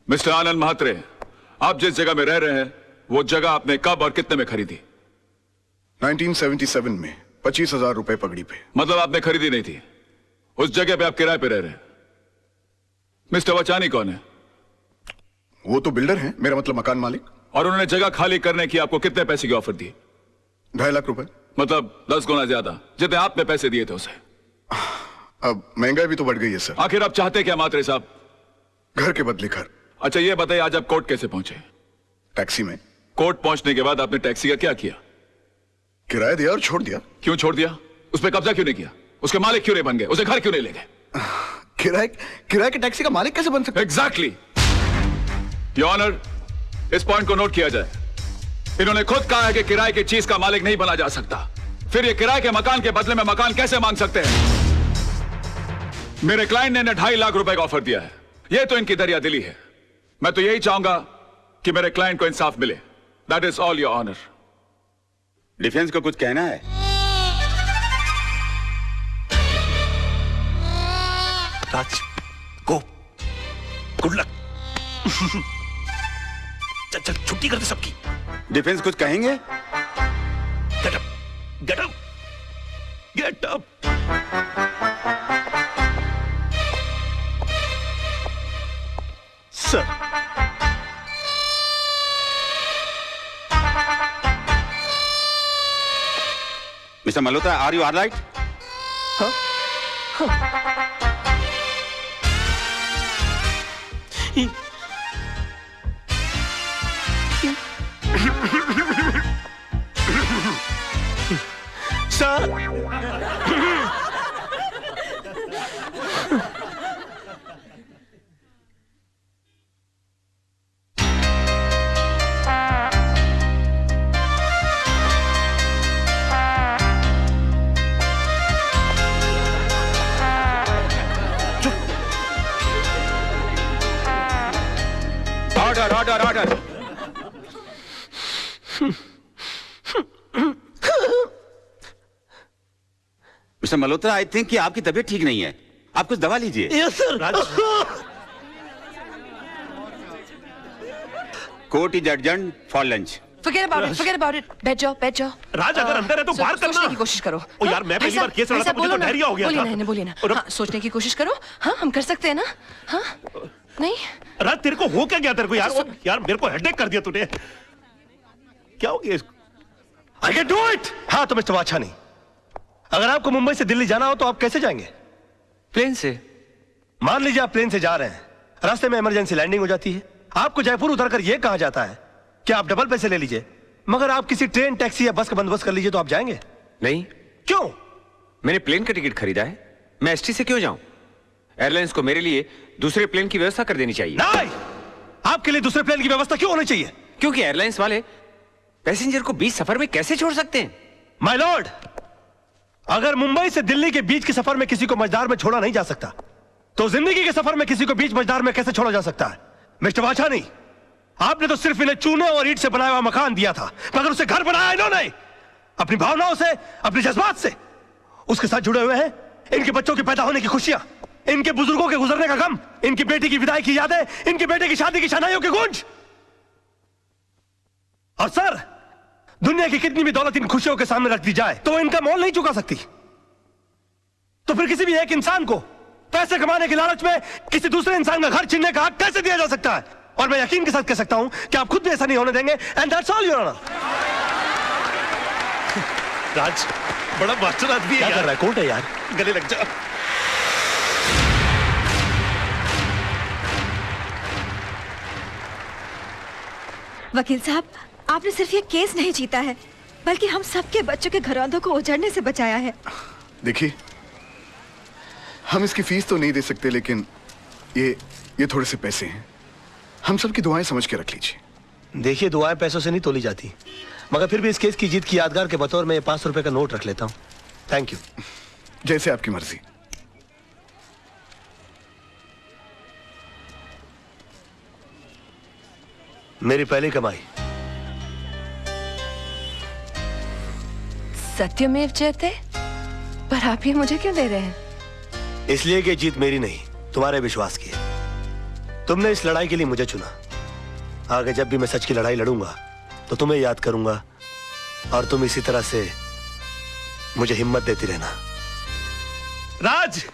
Mister आनंद महात्रे, आप जिस जगह में रह रहे हैं वो जगह आपने कब और कितने में खरीदी? 1977 में 25,000 रुपए पगड़ी पे। मतलब आपने खरीदी नहीं थी, उस जगह पे आप किराए पे रह रहे हैं। मिस्टर वचानी कौन है? वो तो बिल्डर हैं, मेरा मतलब मकान मालिक। और उन्होंने जगह खाली करने की आपको कितने पैसे की ऑफर दी? 2.5 लाख रुपए। मतलब 10 गुना ज्यादा जितने आपने पैसे दिए थे उसे। अब महंगाई भी तो बढ़ गई है सर। आखिर आप चाहते क्या महात्रे साहब? घर के बदले घर। अच्छा ये बताइए, आज आप कोर्ट कैसे पहुंचे? टैक्सी में। कोर्ट पहुंचने के बाद आपने टैक्सी का क्या किया? किराया दिया और छोड़ दिया। क्यों छोड़ दिया? उस पर कब्जा क्यों नहीं किया? उसके मालिक क्यों नहीं बन गए? उसे घर क्यों नहीं ले गए? किराए के टैक्सी का मालिक कैसे बन सकता? एग्जैक्टली योर ऑनर, इस पॉइंट को नोट किया जाए। इन्होंने खुद कहा है कि किराए की चीज का मालिक नहीं बना जा सकता, फिर ये किराए के मकान के बदले में मकान कैसे मांग सकते हैं? मेरे क्लाइंट ने इन्हें 2.5 लाख रुपए का ऑफर दिया है। ये तो इनकी दरिया दिली है। मैं तो यही चाहूंगा कि मेरे क्लाइंट को इंसाफ मिले। That is all your honour. Defence को कुछ कहना है? Raj, go, good luck. चल चल छुट्टी कर दे सबकी। डिफेंस कुछ कहेंगे? Get up, get up, get up. Sir, mister Malhotra, are you alright? हाँ? Sir, order order order. Mister Malhotra, I think कि आपकी तबीयत ठीक नहीं है, आप कुछ दवा लीजिए। Yes sir. Court is adjourned for lunch. Forget about it. बैठ जाओ, बैठ जाओ। राज, अगर अंदर है तो बाहर करना। सोचने की कोशिश करो। ओ यार, मैं पहली बार केस लड़ा था, मुझे तो डायरिया हो गया था। बोलिए ना। हाँ, सोचने की कोशिश करो। हाँ, हम कर सकते हैं ना? हाँ, नहीं? राज, तेरे को हो क्या गया तेरे को यार? यार मेरे को हेडेक कर दिया तूने। क्या हो गया इसको? I can do it! हाँ तो मिस्टर वाछानी, अगर आपको मुंबई से दिल्ली जाना हो तो आप कैसे जाएंगे? प्लेन से। मान लीजिए आप प्लेन से जा रहे हैं, रास्ते में इमरजेंसी लैंडिंग हो जाती है, आपको जयपुर उतरकर यह कहा जाता है कि आप डबल पैसे ले लीजिए, मगर आप किसी ट्रेन, टैक्सी या बस का बंदोबस्त कर लीजिए, तो आप जाएंगे? नहीं। क्यों? मैंने प्लेन का टिकट खरीदा है, मैं एसटी से क्यों जाऊं? एयरलाइंस को मेरे लिए दूसरे प्लेन की व्यवस्था कर देनी चाहिए। नहीं, आपके लिए दूसरे प्लेन की व्यवस्था क्यों होनी चाहिए? क्योंकि एयरलाइंस वाले पैसेंजर को बीच सफर में कैसे छोड़ सकते हैं? माय लॉर्ड, अगर मुंबई से दिल्ली के बीच के सफर में किसी को मझधार में छोड़ा नहीं जा सकता, तो जिंदगी के सफर में किसी को बीच मझधार में कैसे छोड़ा जा सकता है? मिस्टर वाछानी, आपने तो सिर्फ इन्हें चूने और ईंट से बनाया हुआ मकान दिया था, मगर उसे घर बनाया इन्होंने अपनी भावनाओं से, अपने जज्बात से। उसके साथ जुड़े हुए हैं इनके बच्चों के पैदा होने की खुशियां, इनके बुजुर्गों के गुजरने का गम, इनकी बेटी की विदाई की यादें, इनके बेटे की शादी की शनाइयों के गूंज। और सर, दुनिया की कितनी भी दौलत इन खुशियों के सामने रख दी जाए तो इनका मोल नहीं चुका सकती। तो फिर किसी भी एक इंसान को पैसे कमाने के लालच में किसी दूसरे इंसान का घर छीनने का हक कैसे दिया जा सकता है? और मैं यकीन के साथ कह सकता हूं कि आप खुद भी ऐसा नहीं होने देंगे। And that's all your honour. Raj, बड़ा मास्टर आदमी है यार। क्या कर रहा है? कोर्ट है यार, गले लग जा। वकील साहब, आपने सिर्फ ये केस नहीं जीता है, बल्कि हम सबके बच्चों के घरौंदों को उजड़ने से बचाया है। देखिए, हम इसकी फीस तो नहीं दे सकते, लेकिन ये थोड़े से पैसे हैं, हम सबकी दुआएं समझ के रख लीजिए। देखिए, दुआएं पैसों से नहीं तोली जाती, मगर फिर भी इस केस की जीत की यादगार के बतौर में 500 रुपए का नोट रख लेता हूं। Thank you. जैसे आपकी मर्जी। मेरी पहली कमाई। सत्यमेव जयते, पर आप ही मुझे क्यों दे रहे हैं? इसलिए कि जीत मेरी नहीं, तुम्हारे विश्वास की है। तुमने इस लड़ाई के लिए मुझे चुना। आगे जब भी मैं सच की लड़ाई लड़ूंगा तो तुम्हें याद करूंगा और तुम इसी तरह से मुझे हिम्मत देती रहना। राज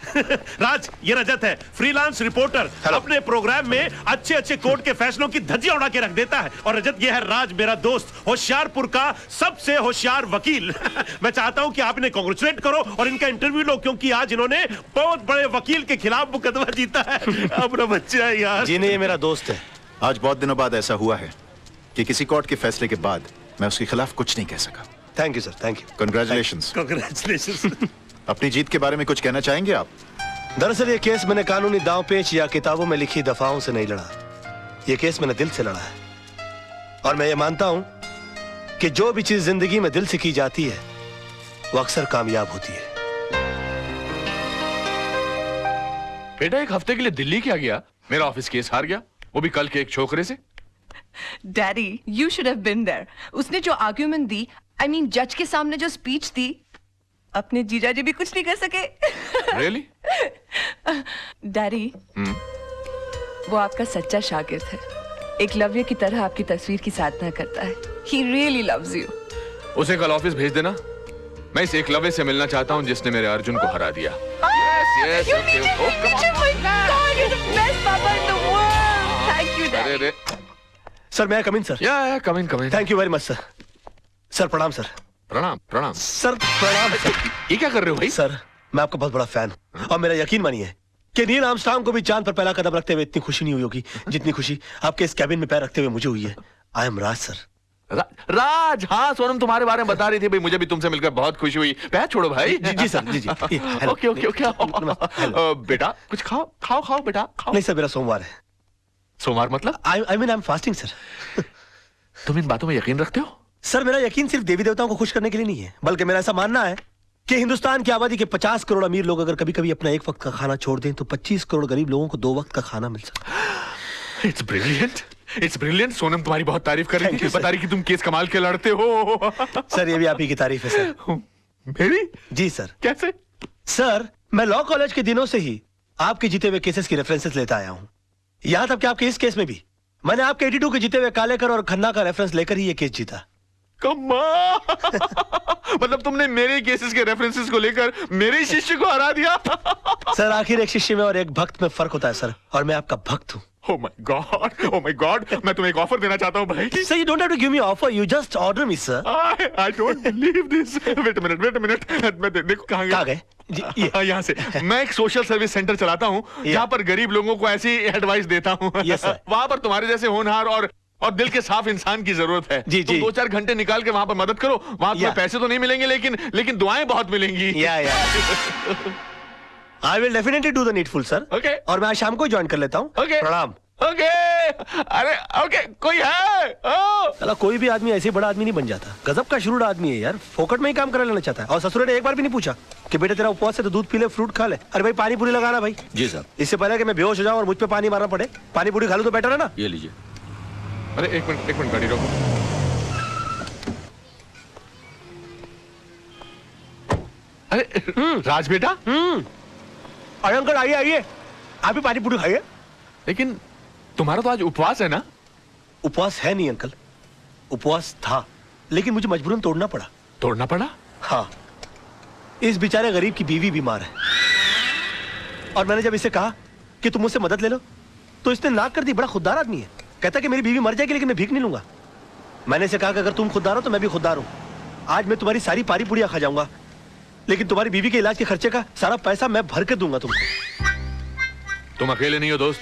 राज, ये रजत है, फ्रीलांस रिपोर्टर। अपने प्रोग्राम में अच्छे अच्छे कोर्ट के फैसलों की धज्जियां उड़ा के रख देता है। और रजत, ये है राज, मेरा दोस्त, होशियारपुर का सबसे होशियार वकील। मैं चाहता हूं कि आप इन्हें कांग्रेचुलेट करो और इनका इंटरव्यू लो, क्योंकि आज इन्होंने बहुत बड़े वकील के खिलाफ मुकदमा जीता है। अपना बच्चा है यार। जी नहीं, ये मेरा दोस्त है। आज बहुत दिनों बाद ऐसा हुआ है कि किसी कोर्ट के फैसले के बाद मैं उसके खिलाफ कुछ नहीं कह सका। Thank you sir, thank you. Congratulations. Congratulation. अपनी जीत के बारे में कुछ कहना चाहेंगे आप? दरअसल ये केस मैंने कानूनी दांव पेच या किताबों में लिखी दफाओं से नहीं लड़ा। ये केस मैंने दिल से लड़ा है। और मैं ये मानता हूं कि जो भी चीज जिंदगी में दिल से की जाती है वो अक्सर कामयाब होती है। बेटा, एक हफ्ते के लिए दिल्ली क्या गया? मेरा ऑफिस केस हार गया, वो भी कल के एक छोकरे से। Daddy, you should have been there. उसने जो आर्ग्यूमेंट दी, आई मीन जज के सामने जो स्पीच दी, अपने जीजा जी भी कुछ नहीं कर सके। Really? डैडी, वो आपका सच्चा शागिर्द है। एकलव्य की तरह आपकी तस्वीर की साधना करता है। He really loves you. उसे कल ऑफिस भेज देना। मैं इस एकलव्य से मिलना चाहता हूँ जिसने मेरे अर्जुन को हरा दिया। Yes, You okay, need oh, come on. Oh my God, you're the best papa in the world. Thank you, Daddy. अरे सर, मैं कम इन सर? या come in. Thank you very much sir. Sir प्रणाम sir. प्रणाम प्रणाम। Sir प्रणाम sir. ये क्या कर रहे हो भाई? सर, मैं आपका बहुत बड़ा फैन हूं और मेरा यकीन मानिए कि नील आर्मस्ट्रांग को भी चांद पर पहला कदम रखते हुए इतनी खुशी नहीं हुई होगी जितनी खुशी आपके इस कैबिन में पैर रखते हुए मुझे हुई है। I am Raj sir. राज, हाँ सोनम तुम्हारे बारे में बता रही थी भाई, मुझे भी तुमसे मिलकर बहुत खुशी हुई। पैर छोड़ो भाई। जी सर, जी। Okay okay okay. बेटा कुछ खाओ खाओ खाओ बेटा खाओ। नहीं सर, मेरा सोमवार है। सोमवार मतलब? I mean I am fasting sir. तुम इन बातों में यकीन रखते हो? सर, मेरा यकीन सिर्फ देवी देवताओं को खुश करने के लिए नहीं है, बल्कि मेरा ऐसा मानना है कि हिंदुस्तान की आबादी के 50 करोड़ अमीर लोग अगर कभी कभी अपना एक वक्त का खाना छोड़ दें तो 25 करोड़ गरीब लोगों को 2 वक्त का खाना मिल सकता है। It's brilliant. सोनम तुम्हारी बहुत तारीफ कर रही थी, बता रही कि तुम केस कमाल के लड़ते हो। सर, ये भी आप ही की तारीफ है सर। मेरी? जी सर। कैसे? सर, मैं लॉ कॉलेज के दिनों से ही आपके जीते हुए केसेस की रेफरेंसेस लेता आया हूं। यहां तक कि आपके इस केस में भी मैंने आपके 82 के जीते हुए कालेकर और खन्ना का रेफरेंस लेकर ही ये केस जीता। मतलब तुमने मेरे केसेस के रेफरेंसेस को लेकर मेरे शिष्य को हरा दिया। सर, आखिर एक शिष्य में और एक भक्त में फर्क होता है सर, और मैं आपका भक्त हूँ। Oh my God, मैं तुम्हें एक ऑफर देना चाहता हूँ भाई। Sir, you don't have to give me offer, you just order me, sir. I don't believe this. Wait a minute. मैं देखो कहाँ गए? यहाँ से। मैं एक सोशल सर्विस सेंटर चलाता हूँ जहाँ पर गरीब लोगों को ऐसी एडवाइस देता हूँ। Yes, sir. वहाँ पर तुम्हारे जैसे होनहार और दिल के साफ इंसान की जरूरत है। जी। तुम 2-4 घंटे निकाल के वहाँ पर मदद करो। वहाँ तुम्हें पैसे तो नहीं मिलेंगे, लेकिन दुआएं बहुत मिलेंगी। I will definitely do the needful, sir. Okay. और मैं आज शाम को ज्वाइन कर लेता हूँ। Okay. प्रणाम। Okay. अरे okay, कोई है? चला, कोई भी आदमी ऐसे बड़ा आदमी नहीं बन जाता। गजब का शुरू आदमी है यार, फोकट में ही काम करा लेना चाहता है। और ससुर ने एक बार भी नहीं पूछा कि बेटा तेरा उपवास है तो दूध पी ले, फ्रूट खा ले। अरे भाई, पानी पूरी लगाना भाई। जी सर। इससे पहले कि मैं बेहोश हो जाऊं और मुझ पे पानी मारना पड़े, पानी पूरी खा लूं तो बेटर है ना। ये लीजिए। अरे एक मिनट गाड़ी रोको। अरे राज बेटा। अरे अंकल, आइए, आप भी पानी पूरी खाइए। लेकिन तुम्हारा तो आज उपवास है ना? उपवास है नहीं अंकल, उपवास था, लेकिन मुझे मजबूरन तोड़ना पड़ा। तोड़ना पड़ा? हाँ, इस बेचारे गरीब की बीवी बीमार है और मैंने जब इसे कहा कि तुम मुझसे मदद ले लो तो इसने नाक कर दी। बड़ा खुददार आदमी है, कहता कि मेरी बीवी मर जाएगी लेकिन मैं भीख नहीं लूंगा। मैंने इसे कहा कि अगर तुम खुददार हो तो मैं भी खुददार हूं। आज मैं तुम्हारी सारी पारी पुड़िया खा जाऊंगा, लेकिन तुम्हारी बीवी के इलाज के खर्चे का सारा पैसा मैं भर के दूंगा तुमको। तुम अकेले नहीं हो दोस्त,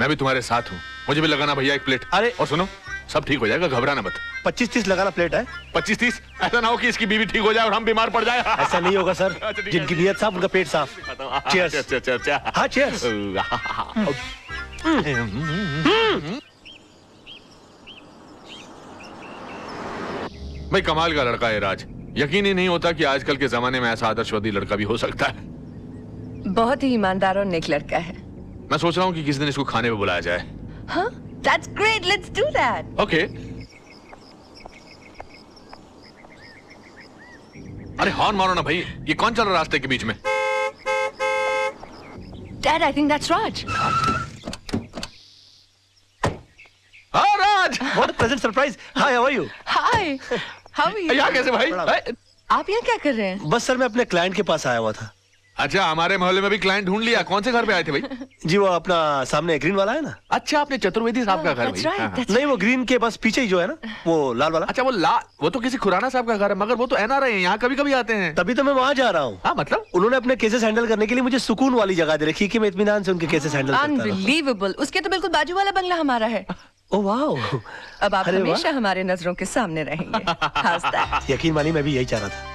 मैं भी तुम्हारे साथ हूँ। मुझे भी लगाना भैया एक प्लेट। अरे और सुनो, सब ठीक हो जाएगा, घबराना मत। 25-30 लगाना प्लेट है। 25-30? ऐसा ना हो कि इसकी बीवी ठीक हो जाए और हम बीमार पड़ जाए। ऐसा नहीं होगा सर, जिनकी नीयत साफ उनका पेट साफ। चीयर्स। अच्छा। हाँ, चीयर्स। भाई कमाल का लड़का है राज, यकीन ही नहीं होता कि आजकल के जमाने में ऐसा आदर्शवादी लड़का भी हो सकता है। बहुत ही ईमानदार और नेक लड़का है। मैं सोच रहा हूँ कि किसी दिन इसको खाने पे बुलाया जाए। हाँ, that's great, let's do that. Okay. अरे हॉर्न मारो ना भाई, ये कौन चल रहा है रास्ते के बीच में? Dad, I think that's Raj. What a pleasant surprise. Hi, how are you? Hi, how are you? यहाँ कैसे भाई? आप यहाँ क्या कर रहे हैं? बस सर मैं अपने क्लाइंट के पास आया हुआ था। अच्छा, हमारे मोहल्ले में भी क्लाइंट ढूंढ लिया। कौन से घर पे आए थे भाई? जी वो अपना सामने ग्रीन वाला है ना। अच्छा, आपने चतुर्वेदी साहब का घर That's भाई? right, हाँ, हाँ। that's नहीं, वो ग्रीन के बस पीछे ही जो है ना, वो लाल वाला। अच्छा, वो तो किसी खुराना साहब का घर है, मगर वो तो NRI है, यहाँ कभी कभी आते हैं। तभी तो मैं वहाँ जा रहा हूँ। हाँ, मतलब उन्होंने अपने केसेस हैंडल करने के लिए मुझे सुकून वाली जगह दे रखी कि मैं इत्मीनान से उनके केसेस हैंडल करता रहूं। अनबिलीवेबल। उसके तो बिल्कुल बाजू वाला बंगला हमारा है। Oh wow. अब आप अरे वाह। हमेशा हमारे नजरों के सामने रहेंगे। How's that? यकीन मानिए मैं भी यही चाह रहा था।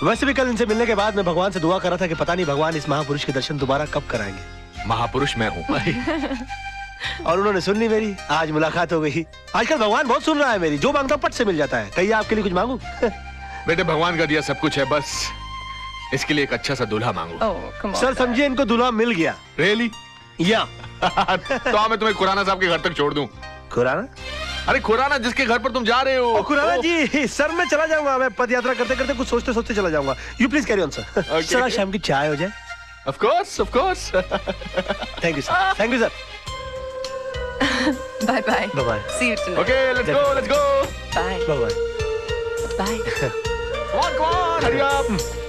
वैसे भी कल इनसे मिलने के बाद मैं भगवान से दुआ कर रहा था कि पता नहीं भगवान इस महापुरुष के दर्शन दोबारा कब कराएंगे। महापुरुष मैं हूँ। और उन्होंने सुन ली मेरी। आज मुलाकात हो गई। आजकल भगवान बहुत सुन रहा है मेरी। जो मांगता हूं पट से मिल जाता है। कहिए आपके लिए कुछ मांगू? बेटे, भगवान का दिया सब कुछ है, बस इसके लिए एक अच्छा सा दूल्हा मांगो। Oh, come on, सर समझिए इनको दूल्हा मिल गया। रियली? या तो मैं तुम्हें खुराना साहब के घर तक छोड़ दूं। खुराना? अरे खुराना, जिसके घर पर तुम जा रहे हो। खुराना जी, सर मैं चला जाऊंगा। मैं पद यात्रा करते करते कुछ सोचते सोचते चला जाऊंगा। You please carry on sir. Sir आज शाम की चाय हो जाए। Of course, of course. Thank you sir. Thank you sir. Bye bye. Bye bye. See you tonight. Okay, let's go, let's go. Bye. Bye bye. Bye. Come on, hurry up.